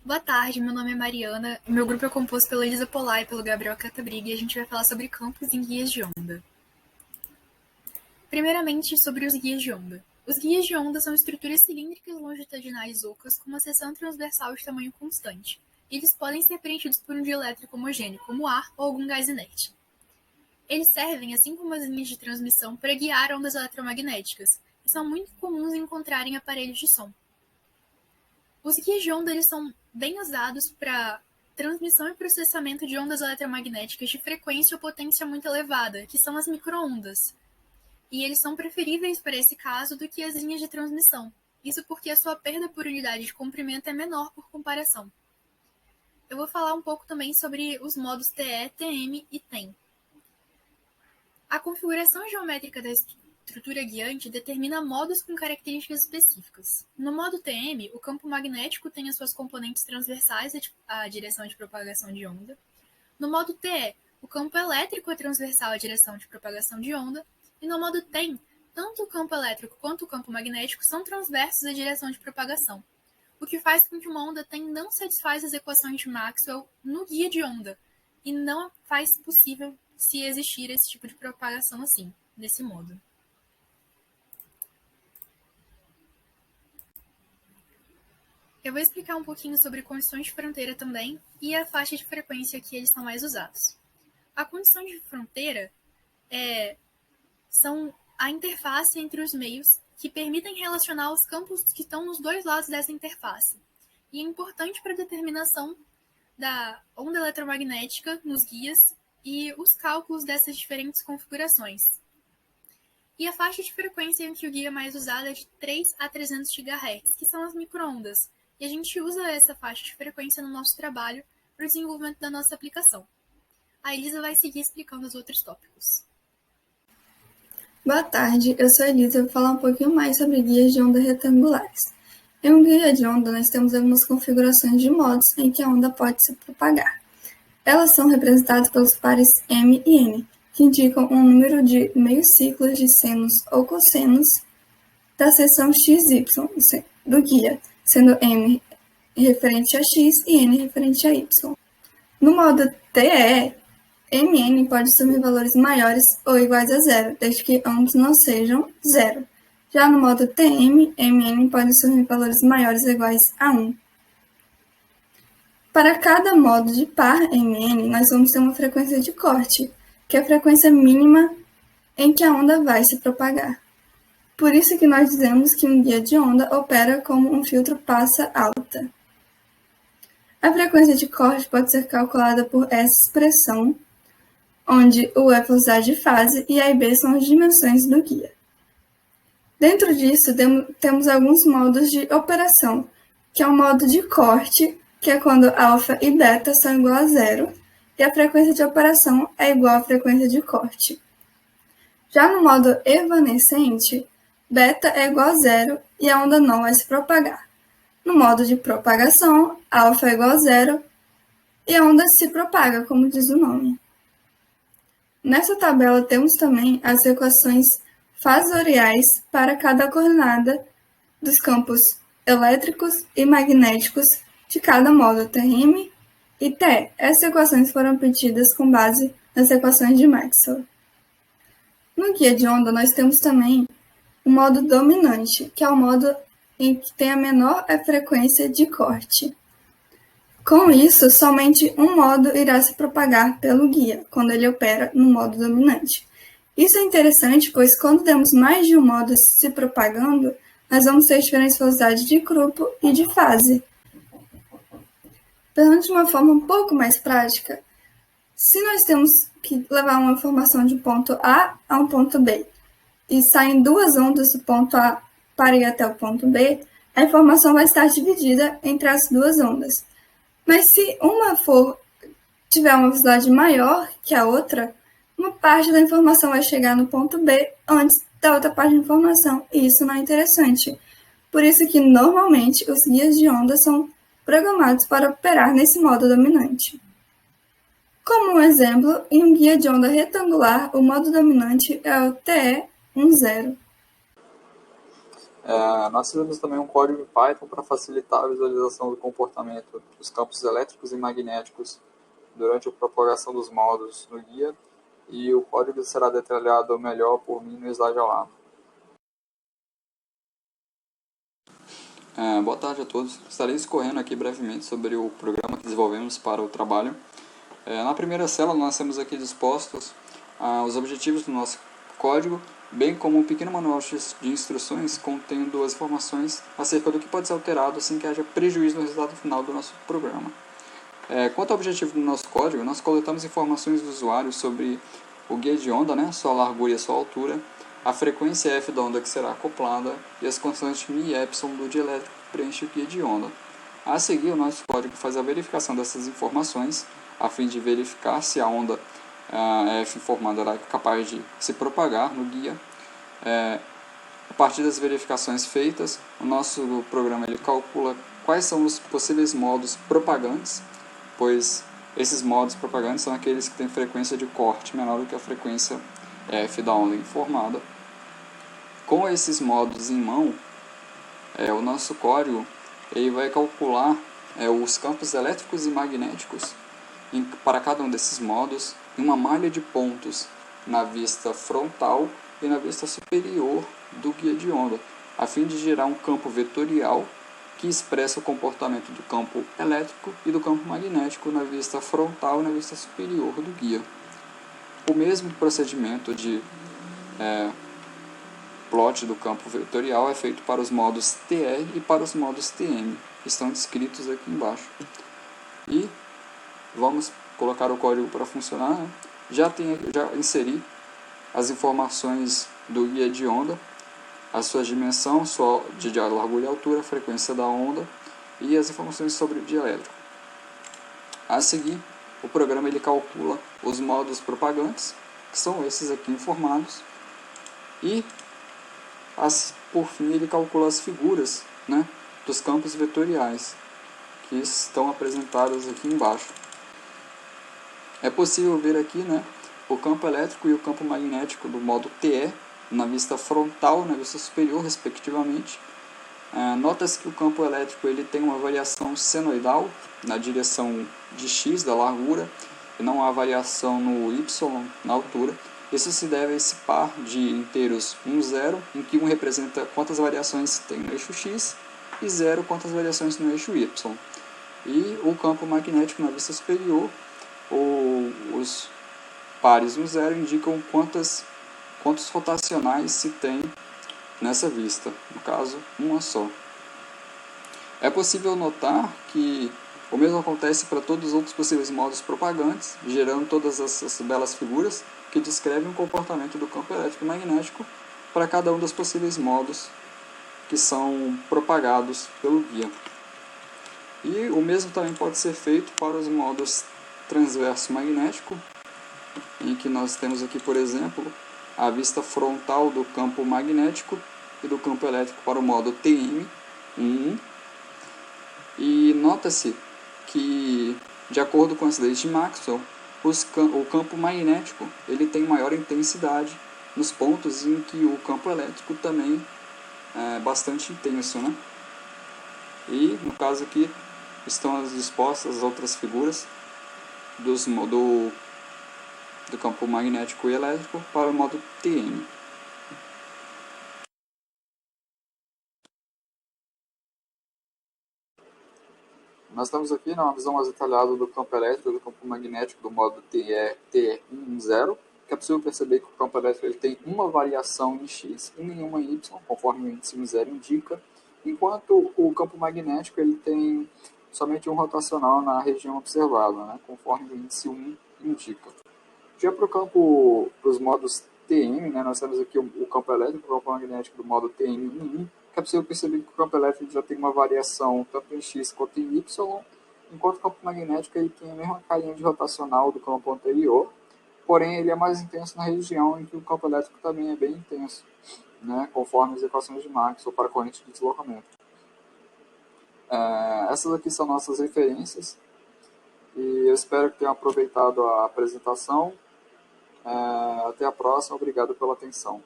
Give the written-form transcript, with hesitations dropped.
Boa tarde, meu nome é Mariana, meu grupo é composto pela Elisa Polar e pelo Gabriel Catabriga e a gente vai falar sobre campos em guias de onda. Primeiramente, sobre os guias de onda. Os guias de onda são estruturas cilíndricas longitudinais ocas com uma seção transversal de tamanho constante. Eles podem ser preenchidos por um dielétrico homogêneo, como ar ou algum gás inerte. Eles servem, assim como as linhas de transmissão, para guiar ondas eletromagnéticas, e são muito comuns em encontrar em aparelhos de som. Os guias de onda eles são bem usados para transmissão e processamento de ondas eletromagnéticas de frequência ou potência muito elevada, que são as microondas. E eles são preferíveis para esse caso do que as linhas de transmissão. Isso porque a sua perda por unidade de comprimento é menor por comparação. Eu vou falar um pouco também sobre os modos TE, TM e TEM. A configuração geométrica da estrutura guiante determina modos com características específicas. No modo TM, o campo magnético tem as suas componentes transversais à direção de propagação de onda. No modo TE, o campo elétrico é transversal à direção de propagação de onda. E no modo TEM, tanto o campo elétrico quanto o campo magnético são transversos à direção de propagação, o que faz com que uma onda TEM não satisfaz as equações de Maxwell no guia de onda, e não faz possível se existir esse tipo de propagação assim, desse modo. Eu vou explicar um pouquinho sobre condições de fronteira também e a faixa de frequência que eles são mais usados. A condição de fronteira são a interface entre os meios que permitem relacionar os campos que estão nos dois lados dessa interface. E é importante para a determinação da onda eletromagnética nos guias e os cálculos dessas diferentes configurações. E a faixa de frequência em que o guia mais usado é de 3 a 300 GHz, que são as microondas. E a gente usa essa faixa de frequência no nosso trabalho para o desenvolvimento da nossa aplicação. A Elisa vai seguir explicando os outros tópicos. Boa tarde, eu sou a Elisa e vou falar um pouquinho mais sobre guias de onda retangulares. Em um guia de onda, nós temos algumas configurações de modos em que a onda pode se propagar. Elas são representadas pelos pares M e N, que indicam um número de meios ciclos de senos ou cossenos da seção XY do guia, sendo M referente a X e N referente a Y. No modo TE, Mn pode assumir valores maiores ou iguais a zero, desde que ambos não sejam zero. Já no modo Tm, Mn pode assumir valores maiores ou iguais a 1. Para cada modo de par Mn, nós vamos ter uma frequência de corte, que é a frequência mínima em que a onda vai se propagar. Por isso que nós dizemos que um guia de onda opera como um filtro passa alta. A frequência de corte pode ser calculada por essa expressão, onde o é velocidade de fase e A e B são as dimensões do guia. Dentro disso, temos alguns modos de operação, que é o modo de corte, que é quando alfa e beta são igual a zero, e a frequência de operação é igual à frequência de corte. Já no modo evanescente, beta é igual a zero e a onda não vai se propagar. No modo de propagação, alfa é igual a zero e a onda se propaga, como diz o nome. Nessa tabela temos também as equações fasoriais para cada coordenada dos campos elétricos e magnéticos de cada modo TM e TE. Essas equações foram obtidas com base nas equações de Maxwell. No guia de onda, nós temos também o modo dominante, que é o modo em que tem a menor frequência de corte. Com isso, somente um modo irá se propagar pelo guia, quando ele opera no modo dominante. Isso é interessante, pois quando temos mais de um modo se propagando, nós vamos ter diferentes velocidades de grupo e de fase. Pensando de uma forma um pouco mais prática, se nós temos que levar uma informação de um ponto A a um ponto B, e saem duas ondas do ponto A para ir até o ponto B, a informação vai estar dividida entre as duas ondas. Mas se uma tiver uma velocidade maior que a outra, uma parte da informação vai chegar no ponto B antes da outra parte da informação, e isso não é interessante. Por isso que, normalmente, os guias de onda são programados para operar nesse modo dominante. Como um exemplo, em um guia de onda retangular, o modo dominante é o TE10. Nós fizemos também um código em Python para facilitar a visualização do comportamento dos campos elétricos e magnéticos durante a propagação dos módulos no guia, e o código será detalhado melhor por mim no slide ao lado. Boa tarde a todos. Estarei discorrendo aqui brevemente sobre o programa que desenvolvemos para o trabalho. Na primeira célula nós temos aqui dispostos os objetivos do nosso código, bem como um pequeno manual de instruções contendo as informações acerca do que pode ser alterado sem que haja prejuízo no resultado final do nosso programa. Quanto ao objetivo do nosso código, nós coletamos informações do usuário sobre o guia de onda, sua largura e sua altura, a frequência F da onda que será acoplada e as constantes μ e epsilon do dielétrico que preenche o guia de onda. A seguir, o nosso código faz a verificação dessas informações, a fim de verificar se a onda F informada é capaz de se propagar no guia. A partir das verificações feitas, o nosso programa ele calcula quais são os possíveis modos propagantes, pois esses modos propagantes são aqueles que têm frequência de corte menor do que a frequência F da onda informada. Com esses modos em mão, o nosso código ele vai calcular os campos elétricos e magnéticos para cada um desses modos em uma malha de pontos na vista frontal e na vista superior do guia de onda, a fim de gerar um campo vetorial que expressa o comportamento do campo elétrico e do campo magnético na vista frontal e na vista superior do guia. O mesmo procedimento de plot do campo vetorial é feito para os modos TR e para os modos TM, que estão descritos aqui embaixo. E vamos colocar o código para funcionar. Já inseri as informações do guia de onda, a sua dimensão, de largura e altura, a frequência da onda e as informações sobre o dielétrico. A seguir, o programa ele calcula os modos propagantes, que são esses aqui informados, e por fim ele calcula as figuras dos campos vetoriais, que estão apresentadas aqui embaixo. É possível ver aqui o campo elétrico e o campo magnético do modo TE, na vista frontal e na vista superior, respectivamente. Nota-se que o campo elétrico ele tem uma variação senoidal na direção de x da largura e não há variação no y na altura. Isso se deve a esse par de inteiros 1, 0, em que 1 representa quantas variações tem no eixo x e 0 quantas variações no eixo y. E o campo magnético na vista superior, os pares 1, 0 indicam quantos rotacionais se tem nessa vista, no caso, uma só. É possível notar que o mesmo acontece para todos os outros possíveis modos propagantes, gerando todas essas belas figuras que descrevem o comportamento do campo elétrico e magnético para cada um dos possíveis modos que são propagados pelo guia. E o mesmo também pode ser feito para os modos transverso magnético, em que nós temos aqui, por exemplo, a vista frontal do campo magnético e do campo elétrico para o modo TM1. E nota-se que, de acordo com as leis de Maxwell, o campo magnético ele tem maior intensidade nos pontos em que o campo elétrico também é bastante intenso. E, no caso aqui, estão dispostas as outras figuras do campo magnético e elétrico para o modo TM. Nós estamos aqui numa visão mais detalhada do campo elétrico e do campo magnético do modo TE10, que é possível perceber que o campo elétrico ele tem uma variação em x e nenhuma em y, conforme o índice 0 indica, enquanto o campo magnético ele tem somente um rotacional na região observada, conforme o índice 1 indica. Já para os modos TM, nós temos aqui o campo elétrico e o campo magnético do modo TM1, que é possível perceber que o campo elétrico já tem uma variação tanto em x quanto em y, enquanto o campo magnético ele tem a mesma carinha de rotacional do campo anterior, porém ele é mais intenso na região em que o campo elétrico também é bem intenso, conforme as equações de Maxwell para a corrente de deslocamento. Essas aqui são nossas referências, e eu espero que tenham aproveitado a apresentação. Até a próxima, obrigado pela atenção.